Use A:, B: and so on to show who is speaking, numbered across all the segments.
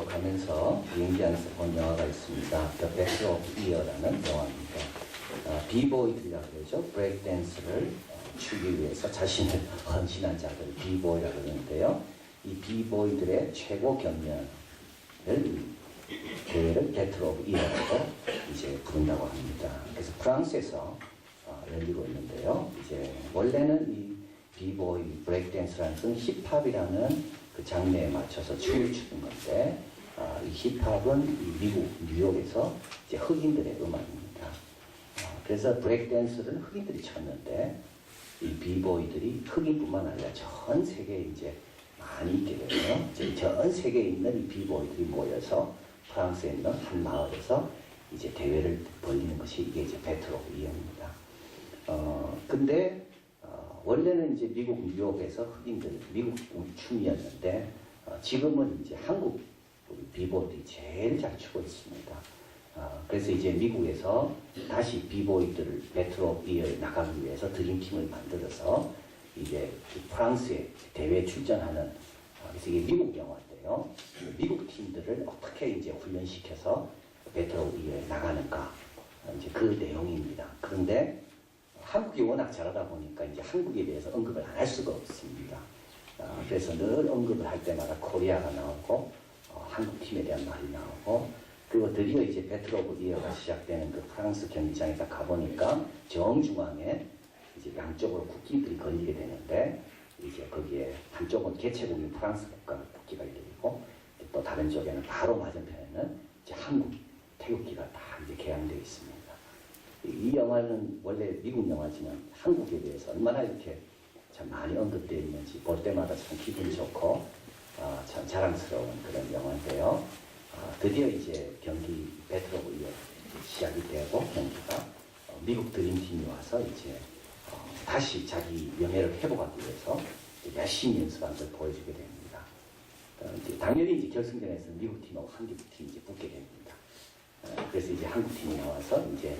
A: 가면서 비행기 안에서 본 영화가 있습니다. The Battle of Ear라는 영화입니다. 비보이들이라고 그러죠. 브레이크 댄스를 추기 위해서 자신을 헌신한 자들, 비보이라고 그러는데요. 이 비보이들의 최고 경연을 대회를 배틀 오브 이어라고 이제 부른다고 합니다. 그래서 프랑스에서 열리고 있는데요. 이제 원래는 이 비보이 브레이크 댄스라는 것은 힙합이라는 그 장르에 맞춰서 춤을 추는 건데, 이 힙합은 이 미국 뉴욕에서 이제 흑인들의 음악입니다. 그래서 브레이크 댄스를 흑인들이 췄는데, 이 비보이들이 흑인뿐만 아니라 전 세계에 이제 많이 있게 되고요. 전 세계에 있는 이 비보이들이 모여서 프랑스에 있는 한 마을에서 이제 대회를 벌리는 것이 이게 이제 배틀 오브 이어입니다. 근데 원래는 이제 미국 뉴욕에서 흑인들 미국 춤이었는데 지금은 이제 한국 비보이들이 제일 잘 추고 있습니다. 그래서 이제 미국에서 다시 비보이들을 배틀 오브 이어에 나가기 위해서 드림팀을 만들어서 이제 프랑스에 대회에 출전하는, 그래서 이게 미국 영화인데요. 미국 팀들을 어떻게 이제 훈련시켜서 배틀 오브 이어에 나가는가, 이제 그 내용입니다. 그런데 한국이 워낙 잘하다 보니까 이제 한국에 대해서 언급을 안 할 수가 없습니다. 그래서 늘 언급을 할 때마다 코리아가 나오고, 한국 팀에 대한 말이 나오고, 그리고 드디어 이제 배틀 오브 이어가 시작되는 그 프랑스 경기장에 딱 가보니까 정중앙에 이제 양쪽으로 국기들이 걸리게 되는데, 이제 거기에 한쪽은 개최국인 프랑스 국가 국기가 열리고, 또 다른 쪽에는 바로 맞은편에는 이제 한국 태극기가 다 이제 개양되어 있습니다. 이 영화는 원래 미국 영화지만 한국에 대해서 얼마나 이렇게 참 많이 언급되어 있는지 볼 때마다 참 기분이 좋고, 참 자랑스러운 그런 영화인데요. 드디어 이제 경기 배틀 오브 이어 시작이 되고, 경기가 미국 드림팀이 와서 이제 다시 자기 명예를 회복하기 위해서 열심히 연습한 걸 보여주게 됩니다. 당연히 이제 결승전에서 미국 팀하고 한국 팀이 이제 붙게 됩니다. 그래서 이제 한국 팀이 나와서 이제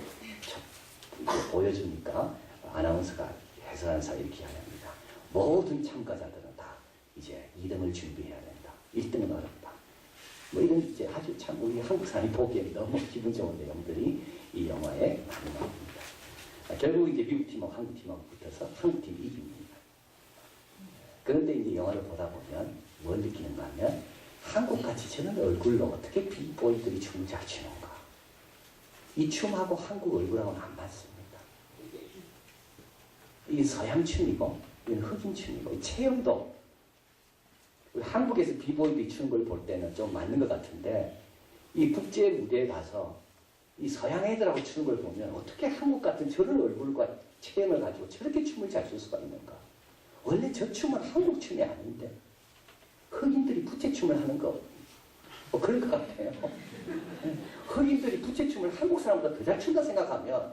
A: 보여주니까 아나운서가 해설하는 사람 이렇게 이야기합니다. 모든 참가자들은 다 이제 2등을 준비해야 된다. 1등은 어렵다. 뭐 이런 이제 아주 참 우리 한국 사람이 보기에 너무 기분 좋은 내용들이 이 영화에 많이 나옵니다. 결국 이제 미국 팀하고 한국 팀하고 붙어서 한국 팀이 이깁니다. 그런데 이제 영화를 보다 보면 뭘 느끼는가 하면 한국같이 저런 얼굴로 어떻게 비보이들이 춤을 잘 추는가. 이 춤하고 한국 얼굴하고는 안 맞습니다. 이게 서양 춤이고, 이건 흑인 춤이고, 이 체형도 우리 한국에서 비보이들이 추는 걸 볼 때는 좀 맞는 것 같은데, 이 국제 무대에 가서 이 서양 애들하고 추는 걸 보면 어떻게 한국 같은 저런 얼굴과 체형을 가지고 저렇게 춤을 잘 출 수가 있는가. 원래 저 춤은 한국 춤이 아닌데 흑인들이 부채춤을 하는 거 뭐 그런 것 같아요. 흑인들이 부채춤을 한국 사람보다 더 잘 춘다 생각하면,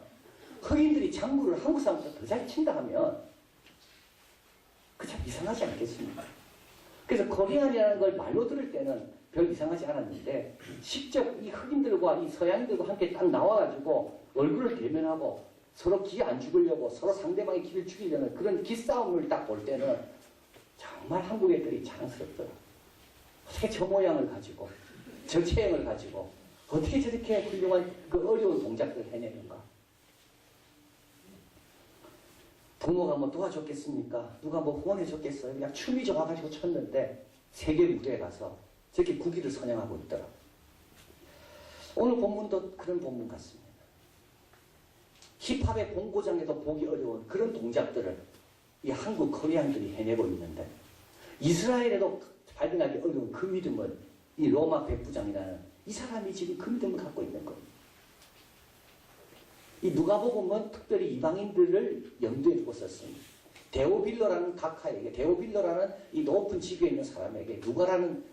A: 흑인들이 장구를 한국 사람보다 더 잘 친다 하면 그 참 이상하지 않겠습니까? 그래서 코리안이라는 걸 말로 들을 때는 별 이상하지 않았는데, 직접 이 흑인들과 이 서양인들과 함께 딱 나와가지고 얼굴을 대면하고 서로 기 안 죽으려고 서로 상대방의 기를 죽이려는 그런 기싸움을 딱 볼 때는 정말 한국 애들이 자랑스럽더라. 어떻게 저 모양을 가지고, 저 체형을 가지고 어떻게 저렇게 훌륭한 그 어려운 동작들을 해내는가. 부모가 뭐 도와줬겠습니까? 누가 뭐 후원해줬겠어요? 그냥 춤이 좋아가지고 췄는데 세계 무대에 가서 저렇게 국위를 선양하고 있더라. 오늘 본문도 그런 본문 같습니다. 힙합의 본고장에도 보기 어려운 그런 동작들을 이 한국 코리안들이 해내고 있는데, 이스라엘에도 발견하기 어려운 그 믿음을 이 로마 백부장이라는 이 사람이 지금 그 믿음을 갖고 있는 겁니다. 이 누가복음은 특별히 이방인들을 염두에 두고 썼습니다. 데오빌로라는 각하에게, 데오빌로라는 이 높은 직위에 있는 사람에게 누가라는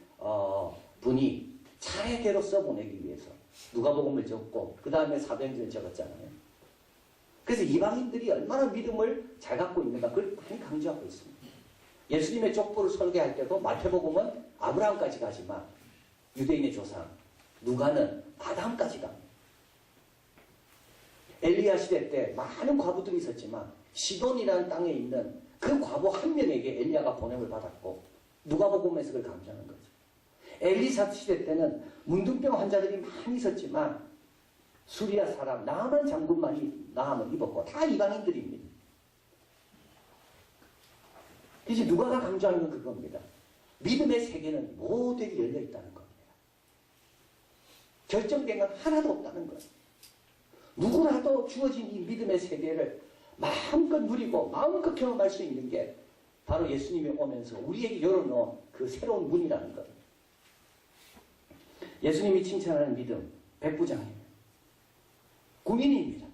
A: 분이 차례대로 써보내기 위해서 누가복음을 적고 그 다음에 사도행전을 적었잖아요. 그래서 이방인들이 얼마나 믿음을 잘 갖고 있는가 그걸 많이 강조하고 있습니다. 예수님의 족보를 설계할 때도 마태복음은 아브라함까지 가지만 유대인의 조상 누가는 아담까지 갑니다. 엘리야 시대 때 많은 과부들이 있었지만 시돈이라는 땅에 있는 그 과부 한 명에게 엘리야가 보냄을 받았고, 누가복음에서 그걸 강조하는 거죠. 엘리사 시대 때는 문둥병 환자들이 많이 있었지만 수리아 사람 나아만 장군만이 나음을 입었고 다 이방인들입니다. 이제 누가가 강조하는 건 그겁니다. 믿음의 세계는 모두에게 열려있다는 겁니다. 결정된 건 하나도 없다는 거예요. 누구라도 주어진 이 믿음의 세계를 마음껏 누리고 마음껏 경험할 수 있는 게 바로 예수님이 오면서 우리에게 열어놓은 그 새로운 문이라는 거예요. 예수님이 칭찬하는 믿음, 백부장이에요. 군인입니다.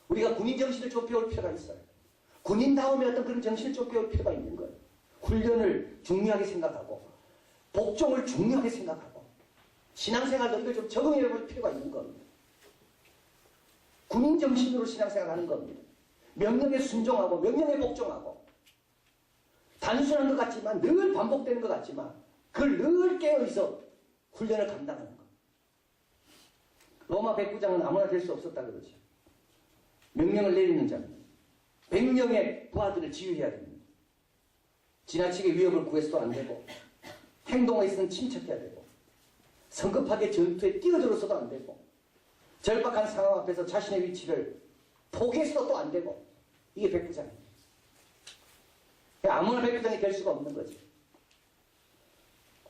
A: 우리가 군인 정신을 좀 배울 필요가 있어요. 군인다움의 어떤 그런 정신을 좀 배울 필요가 있는 거예요. 훈련을 중요하게 생각하고 복종을 중요하게 생각하고 신앙생활도 이걸 좀 적응해 볼 필요가 있는 겁니다. 군인 정신으로 신앙생활하는 겁니다. 명령에 순종하고 명령에 복종하고 단순한 것 같지만 늘 반복되는 것 같지만 그걸 늘 깨어있어 훈련을 감당하는 것. 로마 백부장은 아무나 될 수 없었다 그러죠. 명령을 내리는 자입니다. 100명의 부하들을 지휘해야 됩니다. 지나치게 위협을 구해서도 안 되고 행동에 있어서는 침착해야 되고 성급하게 전투에 뛰어들어서도 안 되고 절박한 상황 앞에서 자신의 위치를 포기해서도 안 되고 이게 백부장입니다. 아무나 백부장이 될 수가 없는 거지.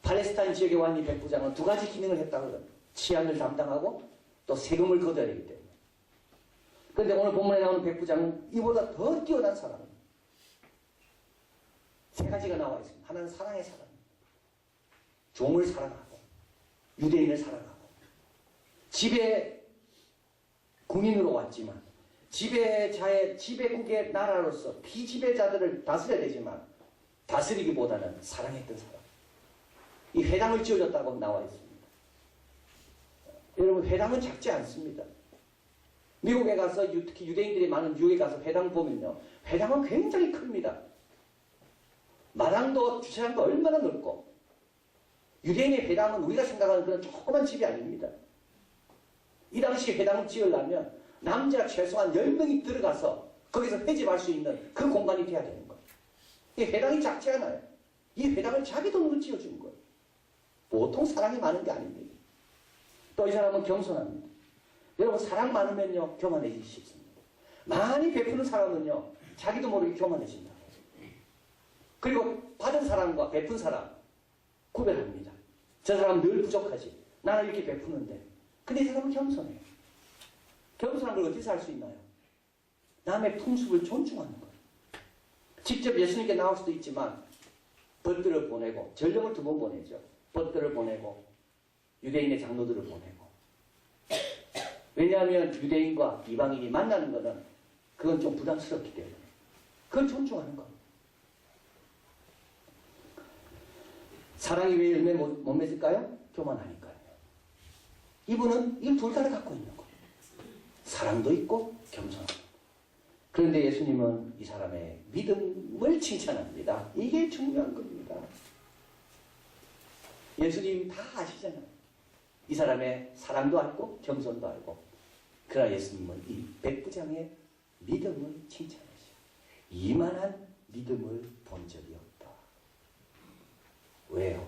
A: 팔레스타인 지역에 와 있는 백부장은 두 가지 기능을 했다고 그래요. 치안을 담당하고 또 세금을 거둬야 되기 때문에. 그런데 오늘 본문에 나오는 백부장은 이보다 더 뛰어난 사람입니다. 세 가지가 나와 있습니다. 하나는 사랑의 사랑입니다. 종을 사랑하고 유대인을 사랑하고 지배 군인으로 왔지만 지배국의 나라로서 피지배자들을 다스려야 되지만 다스리기보다는 사랑했던 사람. 이 회당을 지어줬다고 나와 있습니다. 여러분 회당은 작지 않습니다. 미국에 가서 특히 유대인들이 많은 미국에 가서 회당 보면요. 회당은 굉장히 큽니다. 마당도 주차장도 얼마나 넓고 유대인의 회당은 우리가 생각하는 그런 조그만 집이 아닙니다. 이 당시 회당을 지으려면 남자 최소한 10명이 들어가서 거기서 회집할 수 있는 그 공간이 돼야 되는 거예요. 이 회당이 작지 않아요. 이 회당을 자기 돈으로 지어준 거예요. 보통 사랑이 많은 게 아닙니다. 또 이 사람은 겸손합니다. 여러분 사랑 많으면요 교만해지기 쉽습니다. 많이 베푸는 사람은요 자기도 모르게 교만해진다. 그리고 받은 사람과 베푼 사람 구별합니다. 저 사람은 늘 부족하지. 나는 이렇게 베푸는데. 근데 이 사람은 겸손해요. 겸손한 걸 어디서 할 수 있나요? 남의 풍습을 존중하는 거예요. 직접 예수님께 나올 수도 있지만 벗들을 보내고 전령을 2번 보내죠. 벗들을 보내고 유대인의 장로들을 보내고. 왜냐하면 유대인과 이방인이 만나는 것은 그건 좀 부담스럽기 때문에 그걸 존중하는 겁니다. 사랑이 왜 열매 못 맺을까요? 교만하니까요. 이분은 이 둘 다 갖고 있는 거예요. 사랑도 있고 겸손함도. 그런데 예수님은 이 사람의 믿음을 칭찬합니다. 이게 중요한 겁니다. 예수님 다 아시잖아요. 이 사람의 사랑도 알고 겸손도 알고. 그러나 예수님은 이 백부장의 믿음을 칭찬하시오. 이만한 믿음을 본 적이 없다. 왜요?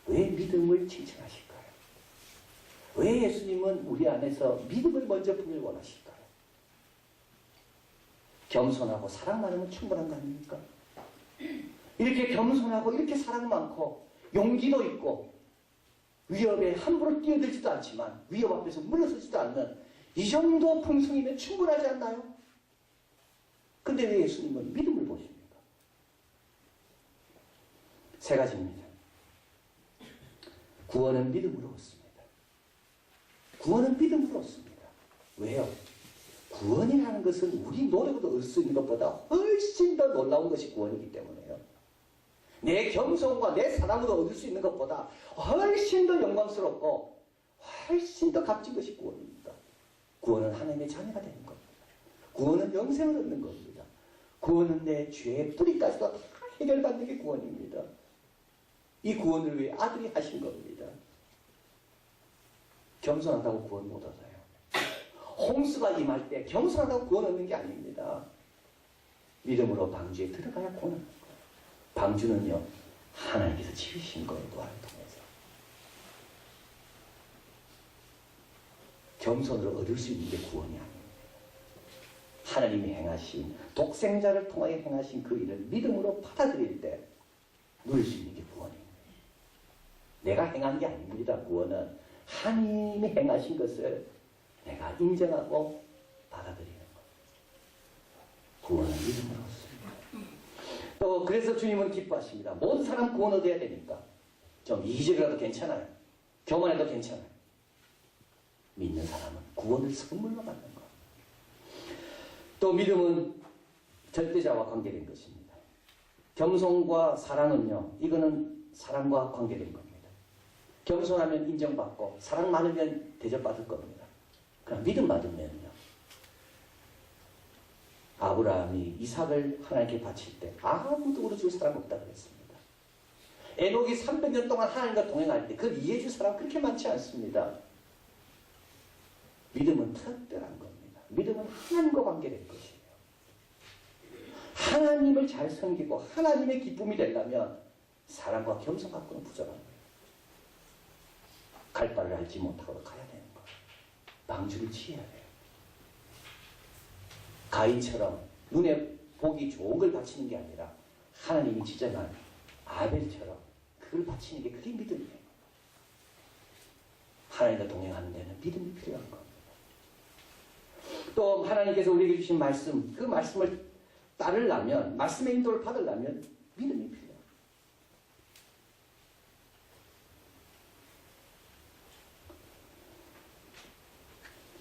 A: 왜 믿음을 칭찬하실까요? 왜 예수님은 우리 안에서 믿음을 먼저 품길 원하실까요? 겸손하고 사랑 많으면 충분한 거 아닙니까? 이렇게 겸손하고 이렇게 사랑 많고 용기도 있고 위협에 함부로 뛰어들지도 않지만 위협 앞에서 물러서지도 않는 이 정도 품성이면 충분하지 않나요? 근데 왜 예수님은 믿음을 보십니까? 세 가지입니다. 구원은 믿음으로 얻습니다. 구원은 믿음으로 얻습니다. 왜요? 구원이라는 것은 우리 노력으로 얻을 수 있는 것보다 훨씬 더 놀라운 것이 구원이기 때문에요. 내 겸손과 내 사랑으로 얻을 수 있는 것보다 훨씬 더 영광스럽고 훨씬 더 값진 것이 구원입니다. 구원은 하나님의 자녀가 되는 겁니다. 구원은 영생을 얻는 겁니다. 구원은 내 죄의 뿌리까지도 다 해결받는 게 구원입니다. 이 구원을 위해 아들이 하신 겁니다. 겸손하다고 구원 못 얻어요. 홍수가 임할 때 겸손하다고 구원 얻는 게 아닙니다. 믿음으로 방주에 들어가야 구원 얻는 거예요. 방주는요, 하나님께서 지으신 거예요. 노아를 통해서. 겸손으로 얻을 수 있는 게 구원이 아닙니다. 하나님이 행하신, 독생자를 통하여 행하신 그 일을 믿음으로 받아들일 때 누릴 수 있는 게 구원입니다. 내가 행한 게 아닙니다. 구원은 하나님이 행하신 것을 내가 인정하고 받아들이는 것. 구원은 믿음으로 얻습니다. 또 그래서 주님은 기뻐하십니다. 모든 사람 구원 얻어야 되니까 좀 이기적이라도 괜찮아요. 교만해도 괜찮아요. 믿는 사람은 구원을 선물로 받는 것. 또 믿음은 절대자와 관계된 것입니다. 겸손과 사랑은요, 이거는 사랑과 관계된 겁니다. 겸손하면 인정받고 사랑 많으면 대접받을 겁니다. 그럼 믿음 받으면요, 아브라함이 이삭을 하나님께 바칠 때 아무도 울어줄 사람 없다 그랬습니다. 에녹이 300년 동안 하나님과 동행할 때 그걸 이해해줄 사람 그렇게 많지 않습니다. 믿음은 특별한 겁니다. 믿음은 하나님과 관계된 것이에요. 하나님을 잘 섬기고 하나님의 기쁨이 되려면 사랑과 겸손 갖고는 부족한 거예요. 갈 바를 알지 못하고 가야 되는 거예요. 방주를 치어야 돼요. 가인처럼 눈에 보기 좋은 걸 바치는 게 아니라 하나님이 지정한 아벨처럼 그걸 바치는 게 그게 믿음이에요. 하나님과 동행하는 데는 믿음이 필요한 겁니다. 또 하나님께서 우리에게 주신 말씀, 그 말씀을 따르려면, 말씀의 인도를 받으려면 믿음이 필요해요.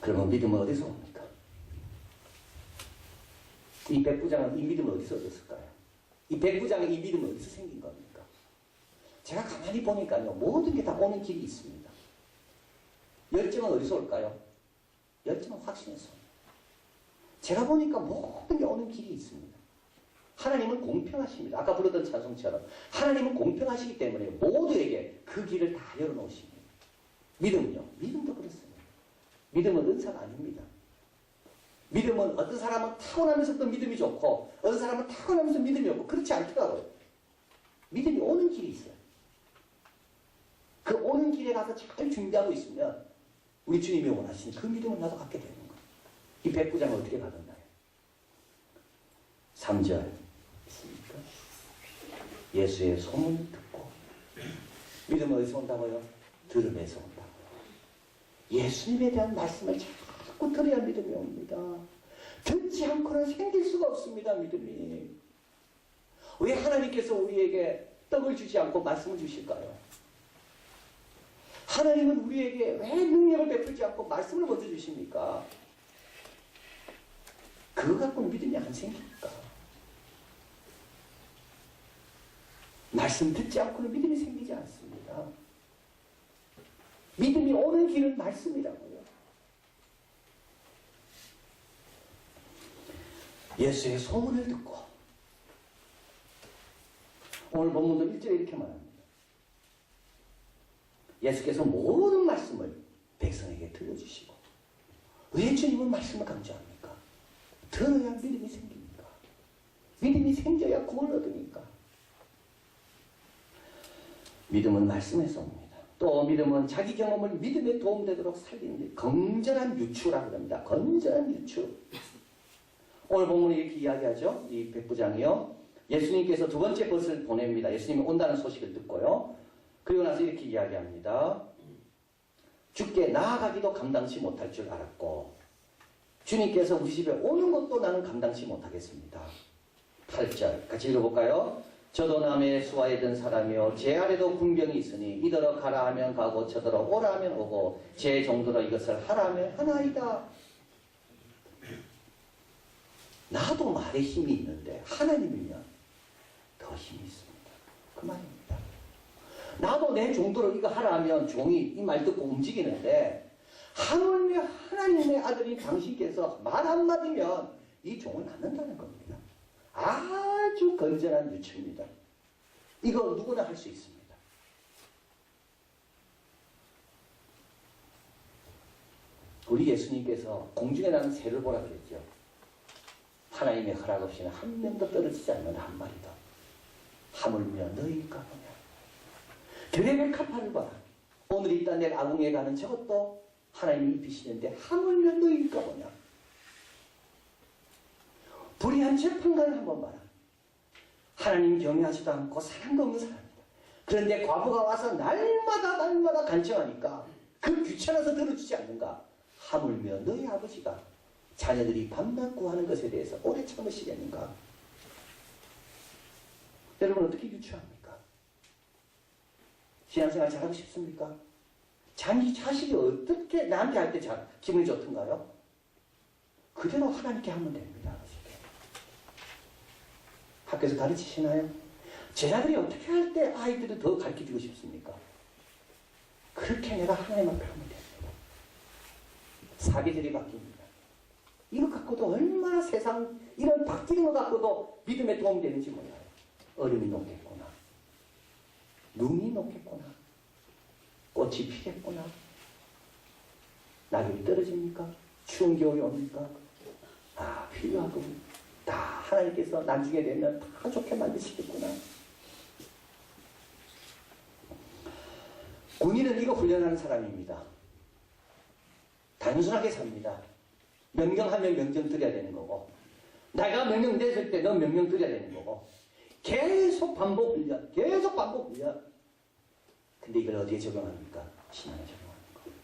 A: 그러면 믿음은 어디서 옵니까? 이 백부장은 이 믿음을 어디서 얻었을까요? 이 백부장의 이 믿음은 어디서 생긴 겁니까? 제가 가만히 보니까요, 모든 게 다 오는 길이 있습니다. 열정은 어디서 올까요? 열정은 확신에서 옵니다. 제가 보니까 모든 게 오는 길이 있습니다. 하나님은 공평하십니다. 아까 부르던 찬송처럼 하나님은 공평하시기 때문에 모두에게 그 길을 다 열어놓으십니다. 믿음요. 믿음도 그렇습니다. 믿음은 은사가 아닙니다. 믿음은 어떤 사람은 타고나면서부터 믿음이 좋고 어떤 사람은 타고나면서 믿음이 없고 그렇지 않더라고요. 믿음이 오는 길이 있어요. 그 오는 길에 가서 잘 준비하고 있으면 우리 주님이 원하시는 그 믿음을 나도 갖게 되는 거예요. 이 백부장을 어떻게 받았나요? 3절 있습니까? 예수의 소문을 듣고 믿음은 어디서 온다고요? 들음에서 온다고요. 예수님에 대한 말씀을 자꾸 들어야 믿음이 옵니다. 듣지 않고는 생길 수가 없습니다. 믿음이. 왜 하나님께서 우리에게 떡을 주지 않고 말씀을 주실까요? 하나님은 우리에게 왜 능력을 베풀지 않고 말씀을 먼저 주십니까? 그거 갖고는 믿음이 안 생깁니까? 말씀 듣지 않고는 믿음이 생기지 않습니다. 믿음이 오는 길은 말씀이라고요. 예수의 소문을 듣고 오늘 본문도 1절에 이렇게 말합니다. 예수께서 모든 말씀을 백성에게 들려주시고 왜 주님은 말씀을 강조합니까? 들어야 믿음이 생깁니까? 믿음이 생겨야 구원을 얻으니까. 믿음은 말씀에서 옵니다. 또 믿음은 자기 경험을 믿음에 도움되도록 살리는 건전한 유추라고 합니다. 건전한 유추. 오늘 본문이 이렇게 이야기하죠. 이 백부장이요. 예수님께서 두 번째 벗을 보냅니다. 예수님이 온다는 소식을 듣고요. 그리고 나서 이렇게 이야기합니다. 주께 나아가기도 감당치 못할 줄 알았고 주님께서 우리 집에 오는 것도 나는 감당치 못하겠습니다. 8절 같이 읽어볼까요? 저도 남의 수하에 든 사람이요 제 아래도 군병이 있으니 이더러 가라 하면 가고 저더러 오라 하면 오고 제 정도로 이것을 하라 하면 하나이다. 나도 말에 힘이 있는데 하나님이면 더 힘이 있습니다. 그 말입니다. 나도 내 정도로 이거 하라 하면 종이 이 말 듣고 움직이는데 하물며 하나님의 아들인 당신께서 말 한마디면 이 종을 낳는다는 겁니다. 아주 건전한 유추입니다. 이거 누구나 할 수 있습니다. 우리 예수님께서 공중에 나는 새를 보라 그랬죠. 하나님의 허락 없이는 한 명도 떨어지지 않는 한 마리도. 한 하물며 너희일까 보냐. 별의별 카파를 봐라. 오늘 있다 내일 아궁이에 가는 저것도 하나님이 입히시는데 하물며 너희일까 보냐. 불의한 재판관을 한번 봐라. 하나님 경외하지도 않고 사랑도 없는 사람이다. 그런데 과부가 와서 날마다 간청하니까 그 귀찮아서 들어주지 않는가. 하물며 너희 아버지가 자녀들이 밤낮 구하는 것에 대해서 오래 참으시겠는가. 여러분 어떻게 유추합니까? 신앙생활 잘하고 싶습니까? 자식이 어떻게 나한테 할 때 기분이 좋던가요? 그대로 하나님께 하면 됩니다. 학교에서 가르치시나요? 제자들이 어떻게 할 때 아이들을 더 가르쳐주고 싶습니까? 그렇게 내가 하나님 앞에 하면 됩니다. 사계절이 바뀝니다. 이거 갖고도 얼마나 세상 이런 바뀌는 것 갖고도 믿음에 도움이 되는지 몰라요. 얼음이 녹겠구나. 눈이 녹겠구나. 꽃이 피겠구나. 낙엽이 떨어집니까? 추운 겨울이 옵니까? 아, 필요하고 다 하나님께서 나중에 되면 다 좋게 만드시겠구나. 군인은 이거 훈련하는 사람입니다. 단순하게 삽니다. 명령하면 명령 드려야 되는 거고, 내가 명령 냈을 때 넌 명령 드려야 되는 거고, 계속 반복 훈련, 계속 반복 훈련. 근데 이걸 어디에 적용합니까? 신앙에 적용하는 거예요.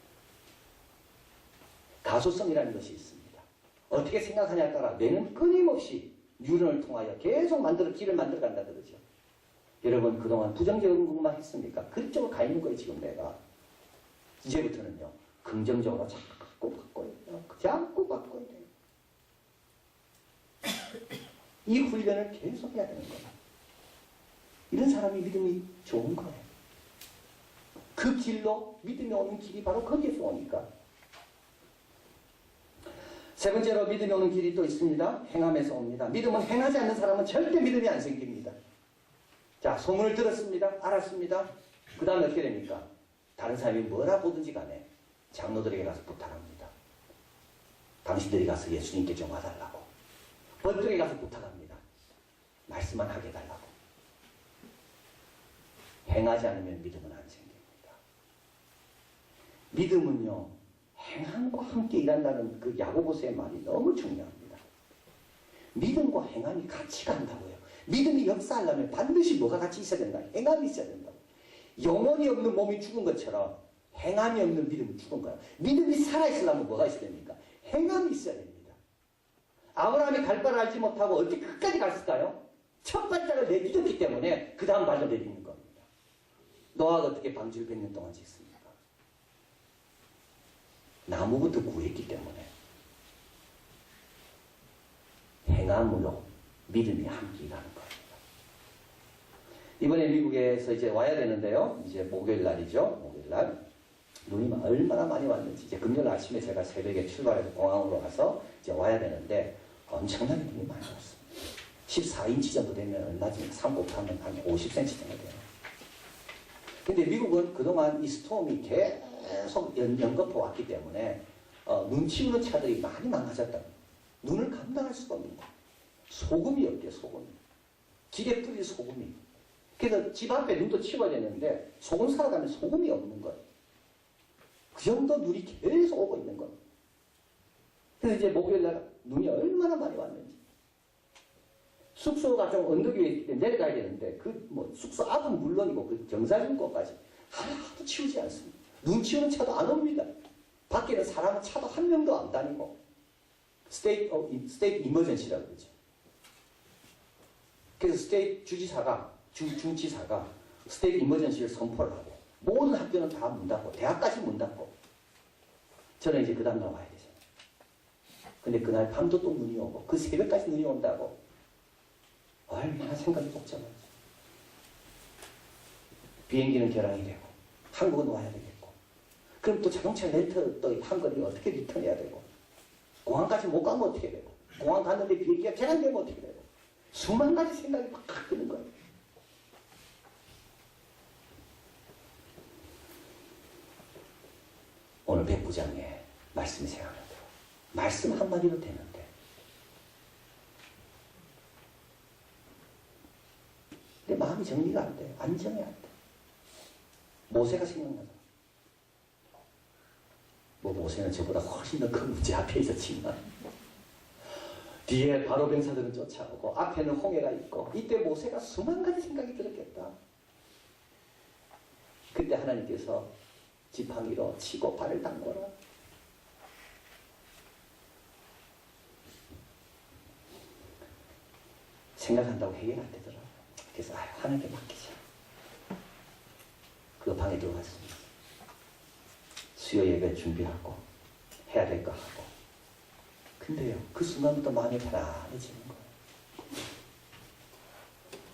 A: 가소성이라는 것이 있습니다. 어떻게 생각하냐에 따라 뇌는 끊임없이 뉴런을 통하여 계속 길을 만들어 간다 그러죠. 여러분 그동안 부정적인 것만 했습니까? 그쪽으로 가 있는 거예요 지금 내가. 이제부터는요 긍정적으로 자꾸 바꿔야 돼요. 자꾸 바꿔야 돼요. 이 훈련을 계속 해야 되는 거예요. 이런 사람이 믿음이 좋은 거예요. 그 길로 믿음이 오는 길이 바로 거기에서 오니까. 세 번째로 믿음이 오는 길이 또 있습니다. 행함에서 옵니다. 믿음은 행하지 않는 사람은 절대 믿음이 안 생깁니다. 자, 소문을 들었습니다. 알았습니다. 그 다음에 어떻게 됩니까? 다른 사람이 뭐라 보든지 간에 장로들에게 가서 부탁합니다. 당신들이 가서 예수님께 좀 와달라고. 번쪽에 가서 부탁합니다. 말씀만 하게 해달라고. 행하지 않으면 믿음은 안 생깁니다. 믿음은요, 행함과 함께 일한다는 그 야고보서의 말이 너무 중요합니다. 믿음과 행함이 같이 간다고요. 믿음이 역사하려면 반드시 뭐가 같이 있어야 된다. 행함이 있어야 된다고. 영혼이 없는 몸이 죽은 것처럼 행함이 없는 믿음은 죽은 거야. 믿음이 살아있으려면 뭐가 있어야 됩니까? 행함이 있어야 됩니다. 아브라함이 갈 바를 알지 못하고 어떻게 끝까지 갔을까요? 첫 발짝을 내딛었기 때문에 그 다음 발로 내딛는 겁니다. 노아가 어떻게 방주를 100년 동안 짓습니까? 나무부터 구했기 때문에 행함으로 믿음이 함께 일하는 겁니다. 이번에 미국에서 이제 와야 되는데요. 이제 목요일 날이죠. 목요일 날. 눈이 얼마나 많이 왔는지. 이제 금요일 아침에 제가 새벽에 출발해서 공항으로 가서 이제 와야 되는데 엄청나게 눈이 많이 왔습니다. 14인치 정도 되면 얼마지? 3 곱하면 한 50cm 정도 돼요. 근데 미국은 그동안 이 스톰이 계속 연거푸 왔기 때문에 눈치 오는 차들이 많이 망가졌다. 눈을 감당할 수가 없는 거예요. 소금이 없대요, 소금이. 길에 뿌릴 소금이. 그래서 집 앞에 눈도 치워야 되는데 소금 사러 가면 소금이 없는 거예요. 그 정도 눈이 계속 오고 있는 거예요. 그래서 이제 목요일날 눈이 얼마나 많이 왔는지. 숙소가 좀 언덕 위에 있기 때문에 내려가야 되는데 숙소 앞은 물론이고 그 경사진 곳까지 하나도 치우지 않습니다. 눈 치우는 차도 안 옵니다. 밖에는 사람은 차도 한 명도 안 다니고 스테이트 이머전시라고 그러죠. 그래서 스테이트 주지사가 스테이트 이머전시를 선포를 하고 모든 학교는 다 문 닫고 대학까지 문 닫고 저는 이제 그 다음날 와야 되잖아요. 근데 그날 밤도 또 눈이 오고 그 새벽까지 눈이 온다고 얼마나 생각이 복잡한지. 비행기는 결항이 되고 한국은 와야 되겠고 그럼 또 자동차 렌트 또 한 거리 어떻게 리턴해야 되고 공항까지 못 가면 어떻게 되고 공항 갔는데 비행기가 결항되면 어떻게 되고 수만 가지 생각이 막 드는 거예요. 오늘 백부장의 말씀이 생각나요. 말씀 한마디로 되는데 근데 마음이 정리가 안 돼. 안정이 안 돼. 모세가 생각나더라. 뭐 모세는 저보다 훨씬 더 큰 문제 앞에 있었지만 뒤에 바로 병사들은 쫓아오고 앞에는 홍해가 있고 이때 모세가 수만 가지 생각이 들었겠다. 그때 하나님께서 지팡이로 치고 발을 담궈라. 생각한다고 해결 안 되더라. 그래서 하나님께 맡기자. 그 방에 들어갔습니다. 수요 예배 준비하고 해야 될 거 하고. 근데요, 그 순간부터 마음이 편안해지는 거예요.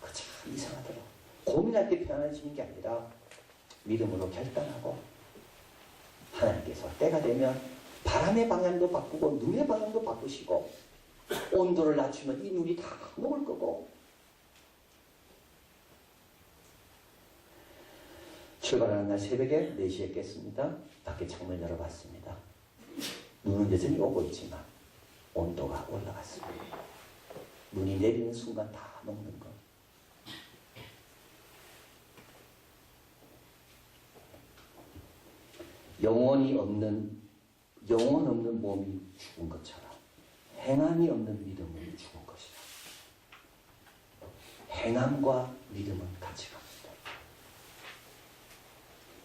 A: 그 참 이상하더라. 고민할 때 편안해지는 게 아니라 믿음으로 결단하고 하나님께서 때가 되면 바람의 방향도 바꾸고 눈의 방향도 바꾸시고 온도를 낮추면 이 눈이 다 녹을 거고. 출발하는 날 새벽에 4시에 깼습니다. 밖에 창문을 열어봤습니다. 눈은 여전히 오고 있지만 온도가 올라갔습니다. 눈이 내리는 순간 다 녹는 거. 영원 없는 몸이 죽은 것처럼 행함이 없는 믿음은 죽은 것이다. 행함과 믿음은 같이 갑니다.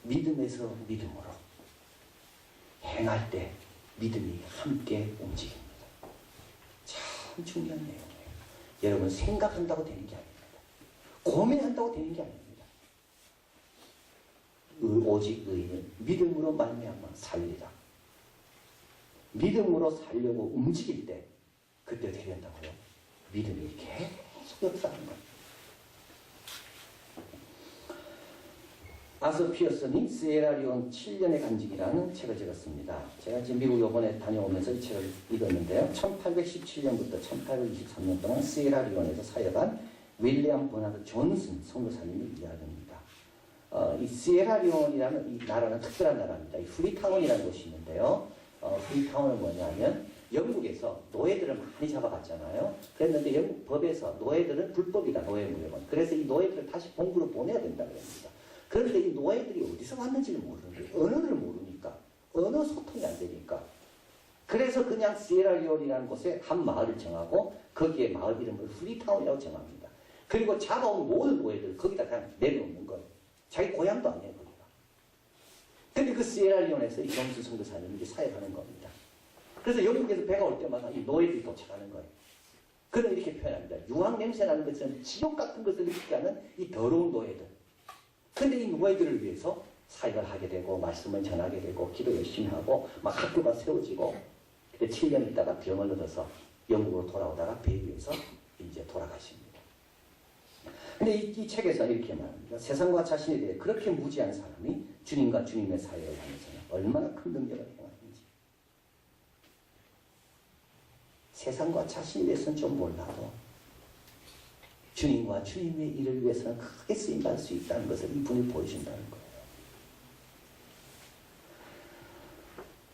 A: 믿음에서 믿음으로 행할 때 믿음이 함께 움직입니다. 참 중요한 내용이에요. 여러분 생각한다고 되는 게 아닙니다. 고민한다고 되는 게 아닙니다. 오직 의인은 믿음으로 말미암아 살리라. 믿음으로 살려고 움직일 때 그때 어떻게 된다고요? 믿음이 계속 역사하는 거예요. 아서 피어슨이 시에라리온 7년의 간직이라는 책을 적었습니다. 제가 지금 미국 요번에 다녀오면서 이 책을 읽었는데요. 1817년부터 1823년 동안 시에라리온에서 사역한 윌리엄 버나드 존슨 선교사님의 이야기입니다. 이 시에라리온이라는 이 나라는 특별한 나라입니다. 이 프리타운이라는 곳이 있는데요. 프리타운은 뭐냐면 영국에서 노예들을 많이 잡아갔잖아요. 그랬는데 영국 법에서 노예들은 불법이다. 노예무역은. 그래서 이 노예들을 다시 본국으로 보내야 된다 그럽니다. 그런데 이 노예들이 어디서 왔는지를 모르는데 언어를 모르니까 언어 소통이 안 되니까 그래서 그냥 시에라리온이라는 곳에 한 마을을 정하고 거기에 마을 이름을 프리타운이라고 정합니다. 그리고 잡아온 모든 노예들 거기다 그냥 내려놓는 거예요. 자기 고향도 아니에요 거기가. 근데 그 시에라리온에서 이 존슨 선교사님이 이제 사역하는 겁니다. 그래서 영국에서 배가 올 때마다 이 노예들이 도착하는 거예요. 그는 이렇게 표현합니다. 유황 냄새 나는 것처럼 지옥 같은 것을 느끼게 하는 이 더러운 노예들. 근데 이 노예들을 위해서 사역을 하게 되고 말씀을 전하게 되고 기도 열심히 하고 막 학교가 세워지고 그때 7년 있다가 병을 얻어서 영국으로 돌아오다가 배 위에서 이제 돌아가십니다. 근데 이 책에서 이렇게 말합니다. 세상과 자신에 대해 그렇게 무지한 사람이 주님과 주님의 사역을 하면서는 얼마나 큰 능력을 행하는지. 세상과 자신에 대해서는 좀 몰라도 주님과 주님의 일을 위해서는 크게 쓰임받을 수 있다는 것을 이분이 보여준다는 거예요.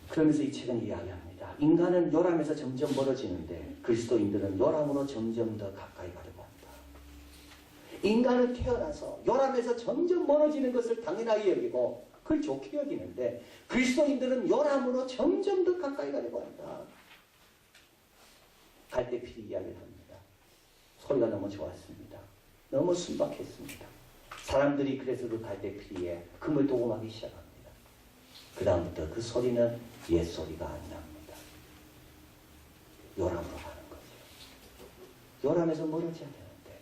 A: 그러면서 이 책은 이야기합니다. 인간은 요람에서 점점 멀어지는데 그리스도인들은 요람으로 점점 더 가까이 가려고 합니다. 인간은 태어나서 요람에서 점점 멀어지는 것을 당연하게 여기고 그걸 좋게 여기는데 그리스도인들은 요람으로 점점 더 가까이 가려고 한다. 갈대피리 이야기를 합니다. 소리가 너무 좋았습니다. 너무 순박했습니다. 사람들이 그래서 그 갈대피리에 금을 도금하기 시작합니다. 그 다음부터 그 소리는 옛 소리가 안 납니다. 요람으로 가는 거죠. 요람에서 멀어져야 되는데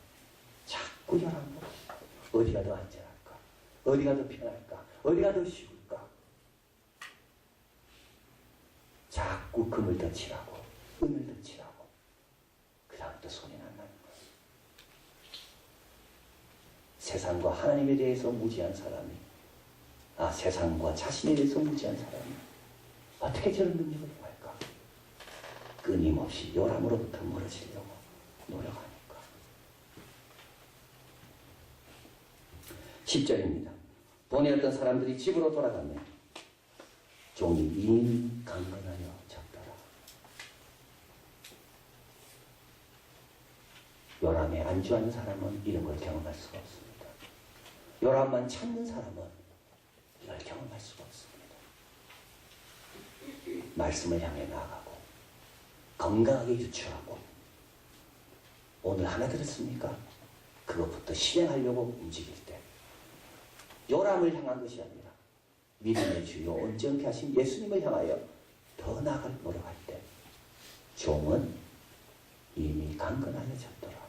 A: 자꾸 요람으로 어디가 더 안전할까? 어디가 더 편할까? 어디가 더 쉬울까? 자꾸 금을 더 칠하고 은을 더 칠하고 그 다음부터 소리는 안 나는 거예요. 세상과 하나님에 대해서 무지한 사람이 세상과 자신에 대해서 무지한 사람이 어떻게 저런 능력을 행할까? 끊임없이 요람으로부터 멀어지려고 노력하니까. 10절입니다. 본에 어떤 사람들이 집으로 돌아가면 종이 이미 강건하여 졌더라. 요람에 안주하는 사람은 이런 걸 경험할 수가 없습니다. 요람만 찾는 사람은 이걸 경험할 수가 없습니다. 말씀을 향해 나아가고 건강하게 유추하고 오늘 하나 들었습니까? 그것부터 실행하려고 움직일 때 요람을 향한 것이 아니라 믿음의 주요 온전케 하신 예수님을 향하여 더 나아갈 노력할 때 종은 이미 강건하여졌더라.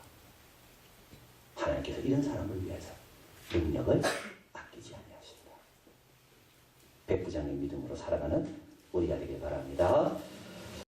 A: 하나님께서 이런 사람을 위해서 능력을 아끼지 아니하신다. 백부장의 믿음으로 살아가는 우리가 되길 바랍니다.